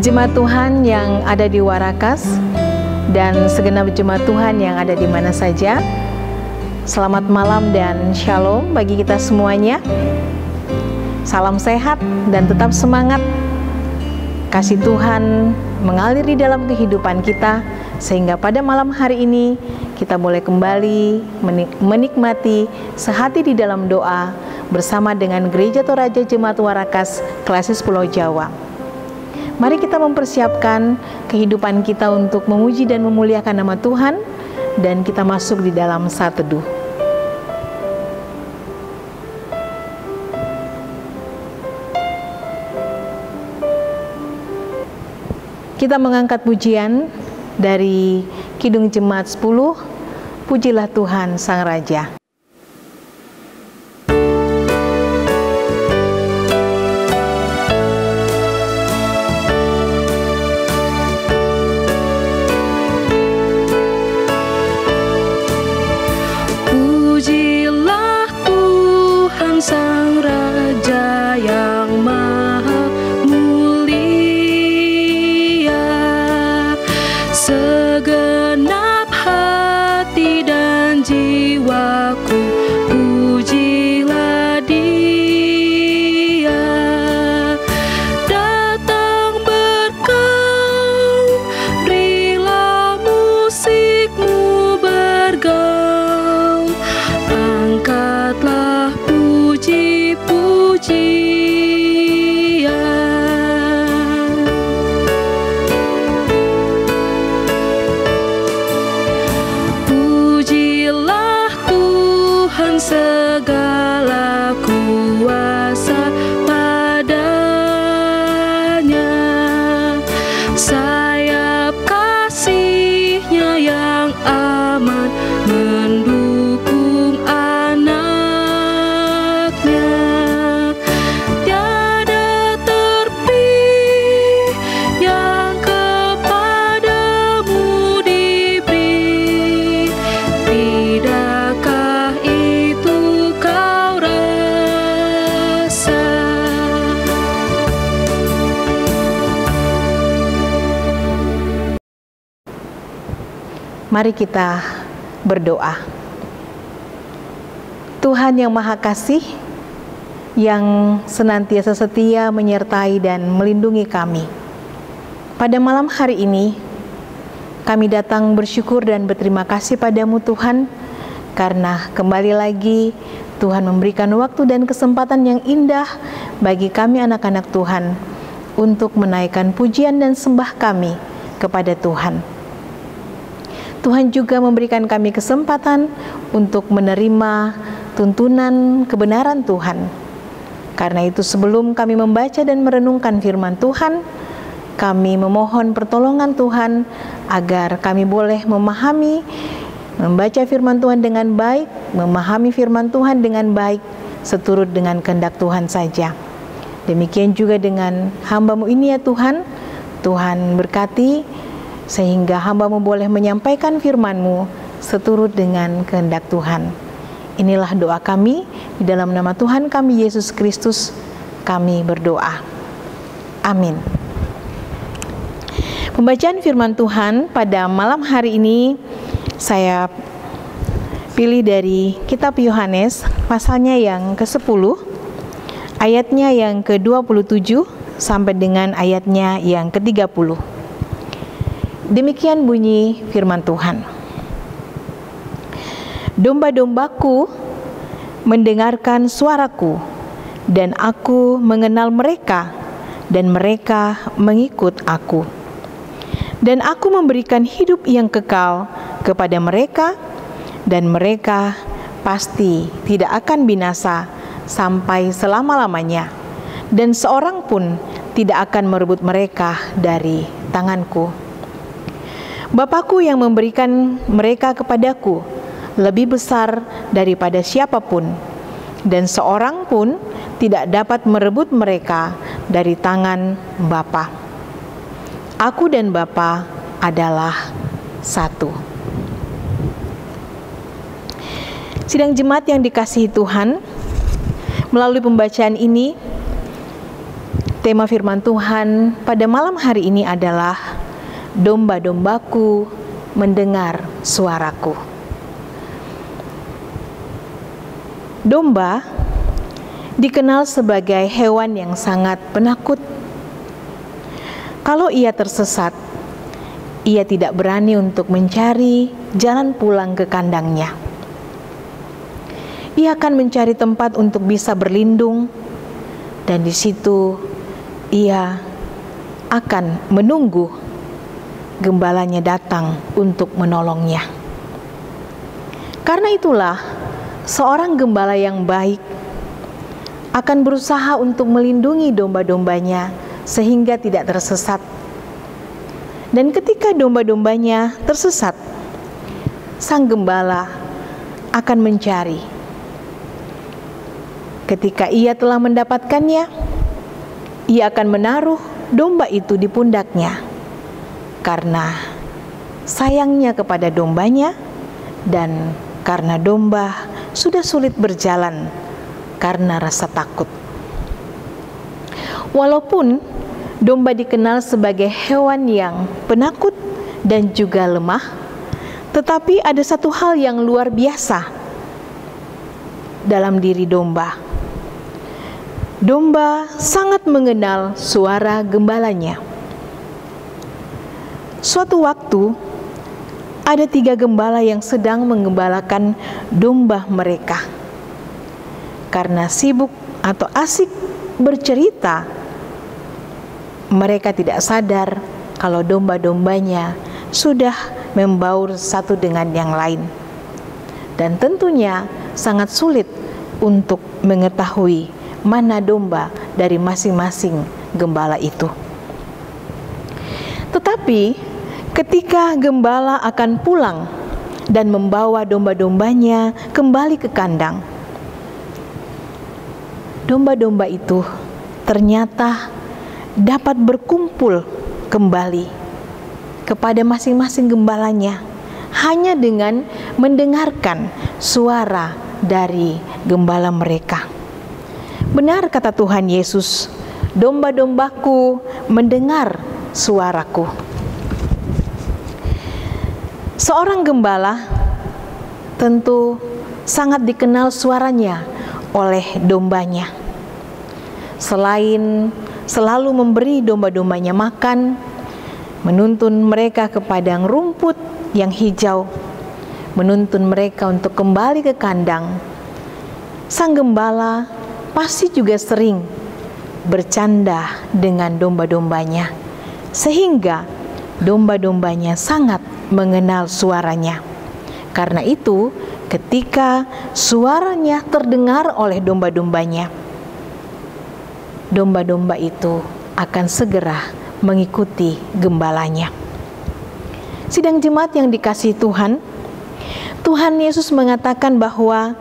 Jemaat Tuhan yang ada di Warakas dan segenap jemaat Tuhan yang ada di mana saja, selamat malam dan shalom bagi kita semuanya. Salam sehat dan tetap semangat. Kasih Tuhan mengalir di dalam kehidupan kita, sehingga pada malam hari ini kita boleh kembali menikmati sehati di dalam doa bersama dengan Gereja Toraja Jemaat Warakas Klasis Pulau Jawa. Mari kita mempersiapkan kehidupan kita untuk memuji dan memuliakan nama Tuhan, dan kita masuk di dalam saat teduh. Kita mengangkat pujian dari Kidung Jemaat 10, Pujilah Tuhan Sang Raja. Pujilah Tuhan Sang Raja yang Maha Mulia, segenap hati dan jiwaku pujilah Dia. Datang bergaul, berilah musikmu bergaul, angkatlah puji-pujian. Pujilah Tuhan segala kuasa padanya, sayap kasih-Nya yang aman mendukung anak-Nya. Tiada terpilih yang kepadamu diberi, tidakkah itu kau rasa? Mari kita berdoa. Tuhan yang Maha Kasih, yang senantiasa setia menyertai dan melindungi kami, pada malam hari ini kami datang bersyukur dan berterima kasih padamu Tuhan, karena kembali lagi Tuhan memberikan waktu dan kesempatan yang indah bagi kami anak-anak Tuhan untuk menaikkan pujian dan sembah kami kepada Tuhan. Tuhan juga memberikan kami kesempatan untuk menerima tuntunan kebenaran Tuhan. Karena itu sebelum kami membaca dan merenungkan firman Tuhan, kami memohon pertolongan Tuhan agar kami boleh memahami, membaca firman Tuhan dengan baik, memahami firman Tuhan dengan baik, seturut dengan kehendak Tuhan saja. Demikian juga dengan hamba-Mu ini ya Tuhan. Tuhan berkati sehingga hamba-Mu boleh menyampaikan firman-Mu seturut dengan kehendak Tuhan. Inilah doa kami, di dalam nama Tuhan kami Yesus Kristus kami berdoa. Amin. Pembacaan firman Tuhan pada malam hari ini saya pilih dari kitab Yohanes pasalnya yang ke-10, ayatnya yang ke-27 sampai dengan ayatnya yang ke-30. Demikian bunyi firman Tuhan. Domba-dombaku mendengarkan suaraku, dan aku mengenal mereka, dan mereka mengikut aku. Dan aku memberikan hidup yang kekal kepada mereka, dan mereka pasti tidak akan binasa sampai selama-lamanya, dan seorang pun tidak akan merebut mereka dari tanganku. Bapakku yang memberikan mereka kepadaku lebih besar daripada siapapun, dan seorang pun tidak dapat merebut mereka dari tangan Bapa. Aku dan Bapa adalah satu. Sidang jemaat yang dikasihi Tuhan, melalui pembacaan ini Tema firman Tuhan pada malam hari ini adalah domba-dombaku mendengar suaraku. Domba dikenal sebagai hewan yang sangat penakut. Kalau ia tersesat, ia tidak berani untuk mencari jalan pulang ke kandangnya. Ia akan mencari tempat untuk bisa berlindung, dan di situ ia akan menunggu gembalanya datang untuk menolongnya. Karena itulah, seorang gembala yang baik akan berusaha untuk melindungi domba-dombanya sehingga tidak tersesat. Dan ketika domba-dombanya tersesat, sang gembala akan mencari. Ketika ia telah mendapatkannya, ia akan menaruh domba itu di pundaknya karena sayangnya kepada dombanya dan karena domba sudah sulit berjalan karena rasa takut. Walaupun domba dikenal sebagai hewan yang penakut dan juga lemah, tetapi ada satu hal yang luar biasa dalam diri domba. Domba sangat mengenal suara gembalanya. Suatu waktu, ada 3 gembala yang sedang menggembalakan domba mereka. Karena sibuk atau asik bercerita, mereka tidak sadar kalau domba-dombanya sudah membaur satu dengan yang lain. Dan tentunya sangat sulit untuk mengetahui mana domba dari masing-masing gembala itu. Tetapi ketika gembala akan pulang dan membawa domba-dombanya kembali ke kandang, domba-domba itu ternyata dapat berkumpul kembali kepada masing-masing gembalanya hanya dengan mendengarkan suara dari gembala mereka. Benar kata Tuhan Yesus, domba-dombaku mendengar suaraku. Seorang gembala tentu sangat dikenal suaranya oleh dombanya. Selain selalu memberi domba-dombanya makan, menuntun mereka ke padang rumput yang hijau, menuntun mereka untuk kembali ke kandang, sang gembala pasti juga sering bercanda dengan domba-dombanya, sehingga domba-dombanya sangat mengenal suaranya. Karena itu, ketika suaranya terdengar oleh domba-dombanya, domba-domba itu akan segera mengikuti gembalanya. Sidang jemaat yang dikasihi Tuhan, Tuhan Yesus mengatakan bahwa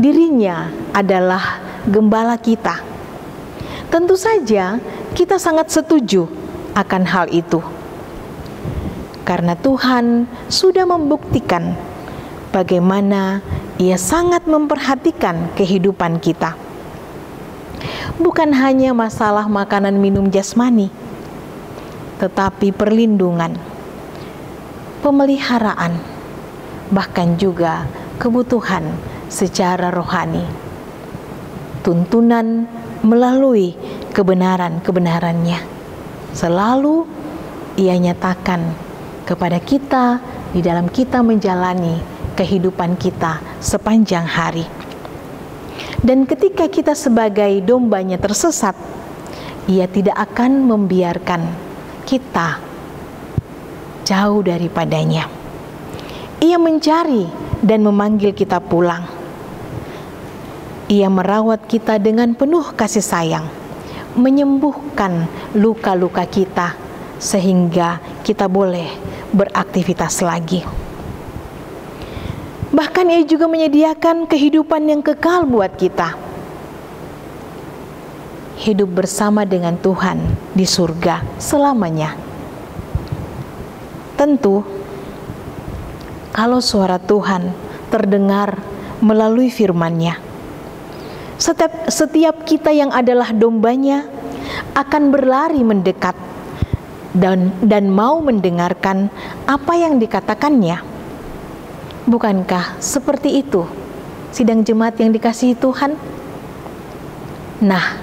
dirinya adalah gembala kita. Tentu saja kita sangat setuju akan hal itu. Karena Tuhan sudah membuktikan bagaimana Ia sangat memperhatikan kehidupan kita. Bukan hanya masalah makanan minum jasmani, tetapi perlindungan, pemeliharaan, bahkan juga kebutuhan secara rohani. Tuntunan melalui kebenaran-kebenarannya selalu Ia nyatakan kepada kita di dalam kita menjalani kehidupan kita sepanjang hari. Dan ketika kita sebagai dombanya tersesat, Ia tidak akan membiarkan kita jauh daripadanya. Ia mencari dan memanggil kita pulang. Ia merawat kita dengan penuh kasih sayang, menyembuhkan luka-luka kita sehingga kita boleh beraktivitas lagi. Bahkan Ia juga menyediakan kehidupan yang kekal buat kita. Hidup bersama dengan Tuhan di surga selamanya. Tentu, kalau suara Tuhan terdengar melalui firman-Nya, setiap kita yang adalah dombanya akan berlari mendekat dan mau mendengarkan apa yang dikatakannya. Bukankah seperti itu sidang jemaat yang dikasihi Tuhan? Nah,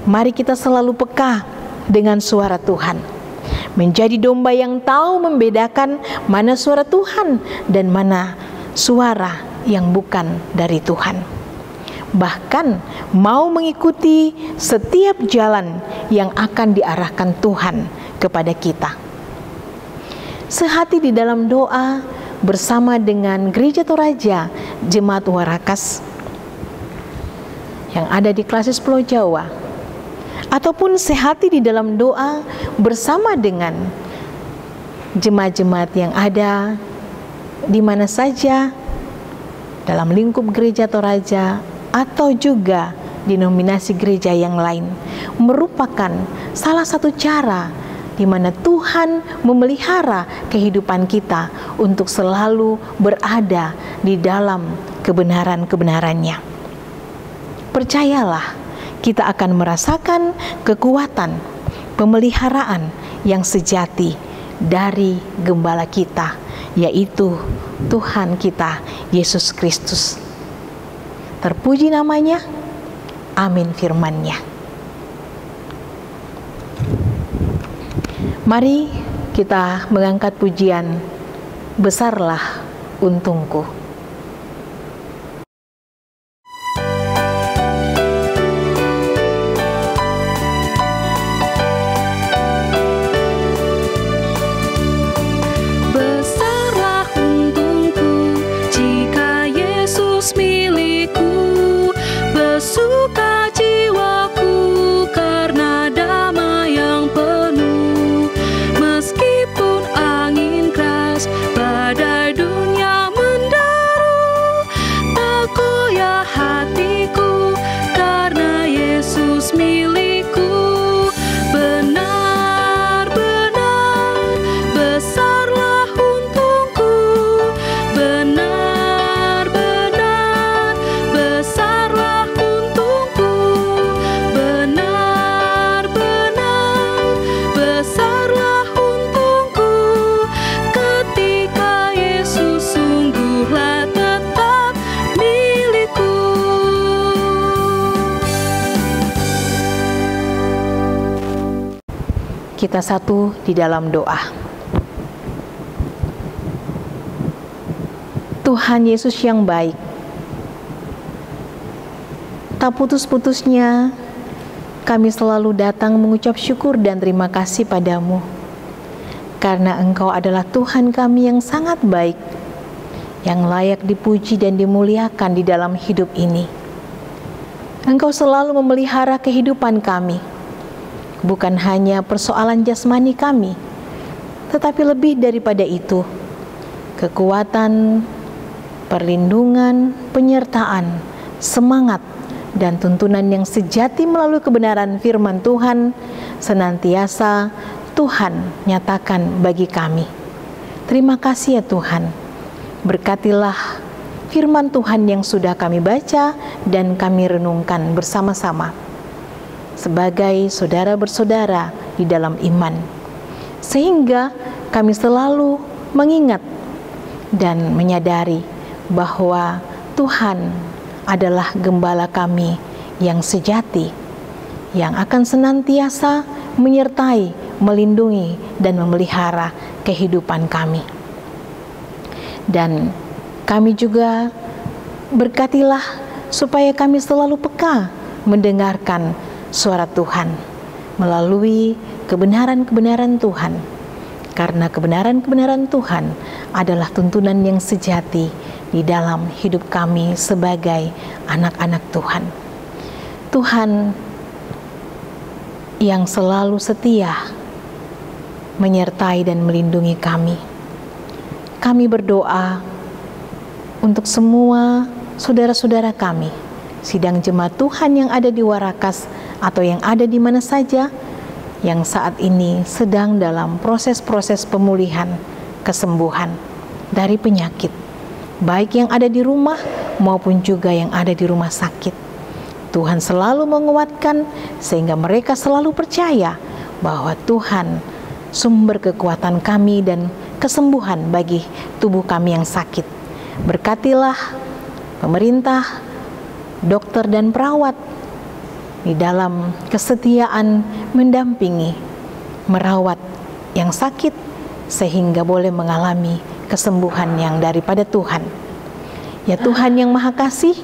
mari kita selalu peka dengan suara Tuhan, menjadi domba yang tahu membedakan mana suara Tuhan dan mana suara yang bukan dari Tuhan. Bahkan mau mengikuti setiap jalan yang akan diarahkan Tuhan kepada kita. Sehati di dalam doa bersama dengan Gereja Toraja Jemaat Warakas yang ada di Klasis Pulau Jawa, ataupun sehati di dalam doa bersama dengan jemaat-jemaat yang ada di mana saja dalam lingkup Gereja Toraja atau juga denominasi gereja yang lain, merupakan salah satu cara di mana Tuhan memelihara kehidupan kita untuk selalu berada di dalam kebenaran-kebenarannya. Percayalah, kita akan merasakan kekuatan pemeliharaan yang sejati dari Gembala kita, yaitu Tuhan kita Yesus Kristus. Terpuji namanya, amin firman-Nya. Mari kita mengangkat pujian Besarlah Untungku. Suka jiwaku karena damai yang penuh. Meskipun angin keras, badai dunia menderu, tak goyah hatiku karena Yesus milikku. Benar-benar besarlah untungku, benar-benar besarlah kita satu di dalam doa. Tuhan Yesus yang baik, tak putus-putusnya kami selalu datang mengucap syukur dan terima kasih padamu, karena Engkau adalah Tuhan kami yang sangat baik, yang layak dipuji dan dimuliakan di dalam hidup ini. Engkau selalu memelihara kehidupan kami, bukan hanya persoalan jasmani kami, tetapi lebih daripada itu, kekuatan, perlindungan, penyertaan, semangat, dan tuntunan yang sejati melalui kebenaran firman Tuhan senantiasa Tuhan nyatakan bagi kami. Terima kasih ya Tuhan. Berkatilah firman Tuhan yang sudah kami baca dan kami renungkan bersama-sama sebagai saudara bersaudara di dalam iman, sehingga kami selalu mengingat dan menyadari bahwa Tuhan adalah gembala kami yang sejati, yang akan senantiasa menyertai, melindungi, dan memelihara kehidupan kami. Dan kami juga berkatilah supaya kami selalu peka mendengarkan suara Tuhan melalui kebenaran-kebenaran Tuhan, karena kebenaran-kebenaran Tuhan adalah tuntunan yang sejati di dalam hidup kami sebagai anak-anak Tuhan. Tuhan yang selalu setia menyertai dan melindungi kami. Kami berdoa untuk semua saudara-saudara kami, sidang jemaat Tuhan yang ada di Warakas atau yang ada di mana saja, yang saat ini sedang dalam proses-proses pemulihan, kesembuhan dari penyakit, baik yang ada di rumah maupun juga yang ada di rumah sakit. Tuhan selalu menguatkan sehingga mereka selalu percaya bahwa Tuhan sumber kekuatan kami dan kesembuhan bagi tubuh kami yang sakit. Berkatilah pemerintah, dokter dan perawat di dalam kesetiaan mendampingi, merawat yang sakit sehingga boleh mengalami kesembuhan yang daripada Tuhan. Ya Tuhan yang Maha Kasih,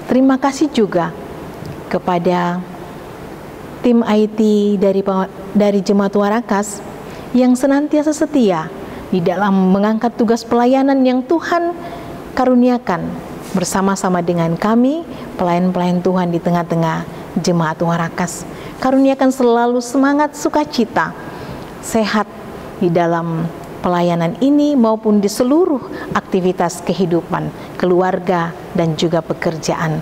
terima kasih juga kepada tim IT dari Jemaat Warakas yang senantiasa setia di dalam mengangkat tugas pelayanan yang Tuhan karuniakan bersama-sama dengan kami, pelayan-pelayan Tuhan di tengah-tengah Jemaat Warakas. Karuniakan selalu semangat, sukacita, sehat di dalam pelayanan ini maupun di seluruh aktivitas kehidupan, keluarga, dan juga pekerjaan.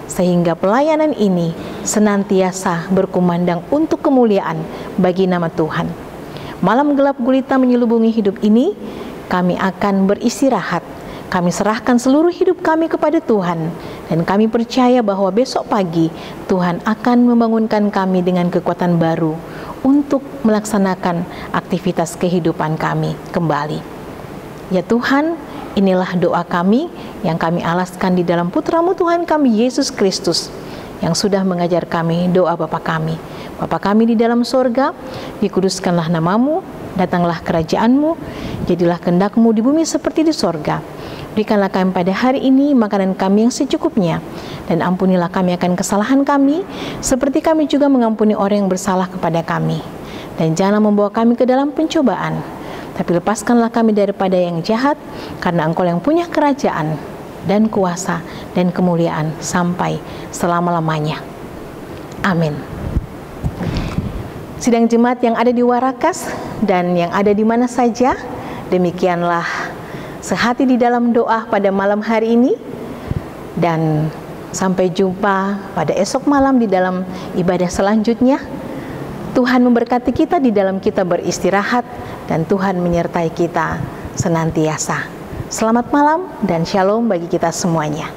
Sehingga pelayanan ini senantiasa berkumandang untuk kemuliaan bagi nama Tuhan. Malam gelap gulita menyelubungi hidup ini, kami akan beristirahat. Kami serahkan seluruh hidup kami kepada Tuhan, dan kami percaya bahwa besok pagi Tuhan akan membangunkan kami dengan kekuatan baru untuk melaksanakan aktivitas kehidupan kami kembali. Ya Tuhan, inilah doa kami yang kami alaskan di dalam Putra-Mu Tuhan kami Yesus Kristus, yang sudah mengajar kami doa Bapa kami. Bapa kami di dalam sorga, dikuduskanlah nama-Mu, datanglah kerajaan-Mu, jadilah kehendak-Mu di bumi seperti di sorga. Berikanlah kami pada hari ini makanan kami yang secukupnya, dan ampunilah kami akan kesalahan kami, seperti kami juga mengampuni orang yang bersalah kepada kami. Dan janganlah membawa kami ke dalam pencobaan, tapi lepaskanlah kami daripada yang jahat, karena Engkau yang punya kerajaan dan kuasa dan kemuliaan sampai selama-lamanya. Amin. Sidang jemaat yang ada di Warakas dan yang ada di mana saja, demikianlah sehati di dalam doa pada malam hari ini, dan sampai jumpa pada esok malam di dalam ibadah selanjutnya. Tuhan memberkati kita di dalam kita beristirahat, dan Tuhan menyertai kita senantiasa. Selamat malam dan shalom bagi kita semuanya.